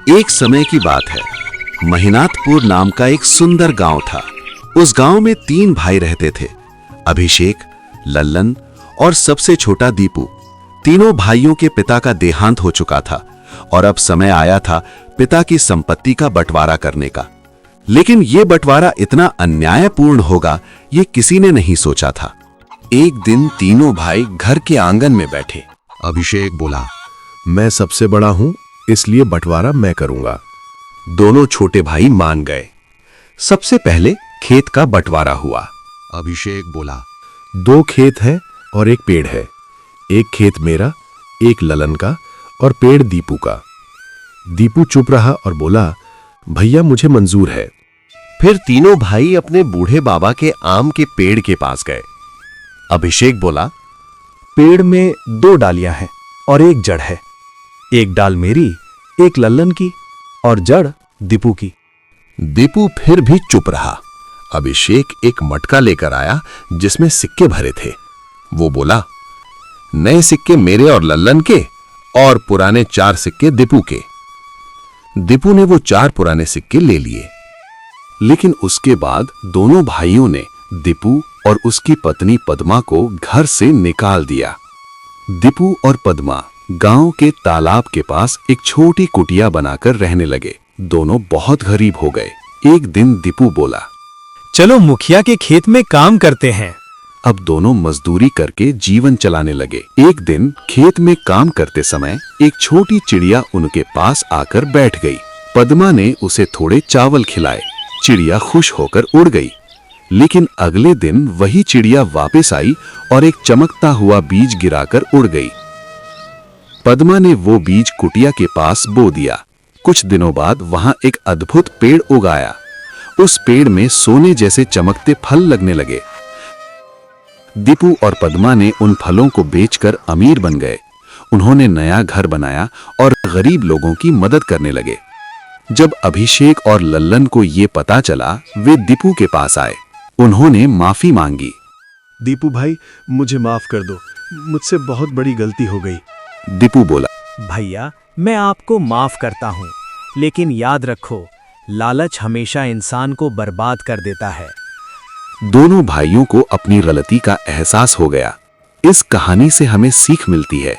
एक समय की बात है। महिनाथपुर नाम का एक सुंदर गांव था। उस गांव में 3 भाई रहते थे, अभिषेक, लल्लन और सबसे छोटा दीपू। तीनों भाइयों के पिता का देहांत हो चुका था और अब समय आया था पिता की संपत्ति का बंटवारा करने का। लेकिन यह बंटवारा इतना अन्यायपूर्ण होगा, ये किसी ने नहीं सोचा था। एक दिन तीनों भाई घर के आंगन में बैठे। अभिषेक बोला, मैं सबसे बड़ा हूं, इसलिए बंटवारा मैं करूंगा। दोनों छोटे भाई मान गए। सबसे पहले खेत का बंटवारा हुआ। अभिषेक बोला, 2 खेत हैं और एक पेड़ है। एक खेत मेरा, एक ललन का और पेड़ दीपू का। दीपू चुप रहा और बोला, भैया मुझे मंजूर है। फिर तीनों भाई अपने बूढ़े बाबा के आम के पेड़ के पास गए। अभिषेक बोला, पेड़ में 2 डालियां हैं और एक जड़ है। एक डाल मेरी, एक लल्लन की और जड़ दीपू की। दीपू फिर भी चुप रहा। अभिषेक एक मटका लेकर आया जिसमें सिक्के भरे थे। वो बोला, नए सिक्के मेरे और लल्लन के और पुराने 4 सिक्के दीपू के। दीपू ने वो 4 पुराने सिक्के ले लिए। लेकिन उसके बाद दोनों भाइयों ने दीपू और उसकी पत्नी पद्मा को घर से निकाल दिया। दीपू और पद्मा गांव के तालाब के पास एक छोटी कुटिया बनाकर रहने लगे। दोनों बहुत गरीब हो गए। एक दिन दीपू बोला, चलो मुखिया के खेत में काम करते हैं। अब दोनों मजदूरी करके जीवन चलाने लगे। एक दिन खेत में काम करते समय एक छोटी चिड़िया उनके पास आकर बैठ गई। पद्मा ने उसे थोड़े चावल खिलाए। चिड़िया खुश होकर उड़ गई। लेकिन अगले दिन वही चिड़िया वापस आई और एक चमकता हुआ बीज गिराकर उड़ गई। पद्मा ने वो बीज कुटिया के पास बो दिया। कुछ दिनों बाद वहां एक अद्भुत पेड़ उगाया। उस पेड़ में सोने जैसे चमकते फल लगने लगे। दीपू और पद्मा ने उन फलों को बेचकर अमीर बन गए। उन्होंने नया घर बनाया और गरीब लोगों की मदद करने लगे। जब अभिषेक और लल्लन को ये पता चला, वे दीपू के पास आए। उन्होंने माफी मांगी। दीपू भाई, मुझे माफ कर दो, मुझसे बहुत बड़ी गलती हो गई। दीपू बोला, भैया मैं आपको माफ करता हूँ, लेकिन याद रखो, लालच हमेशा इंसान को बर्बाद कर देता है। दोनों भाइयों को अपनी गलती का एहसास हो गया। इस कहानी से हमें सीख मिलती है,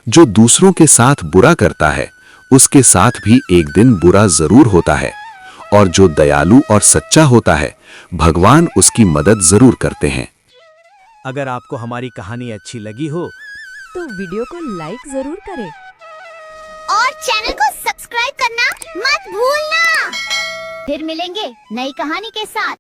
जो दूसरों के साथ बुरा करता है उसके साथ भी एक दिन बुरा जरूर होता है, और जो दयालु और सच्चा होता है भगवान उसकी मदद जरूर करते हैं। अगर आपको हमारी कहानी अच्छी लगी हो तो वीडियो को लाइक जरूर करें और चैनल को सब्सक्राइब करना मत भूलना। फिर मिलेंगे नई कहानी के साथ।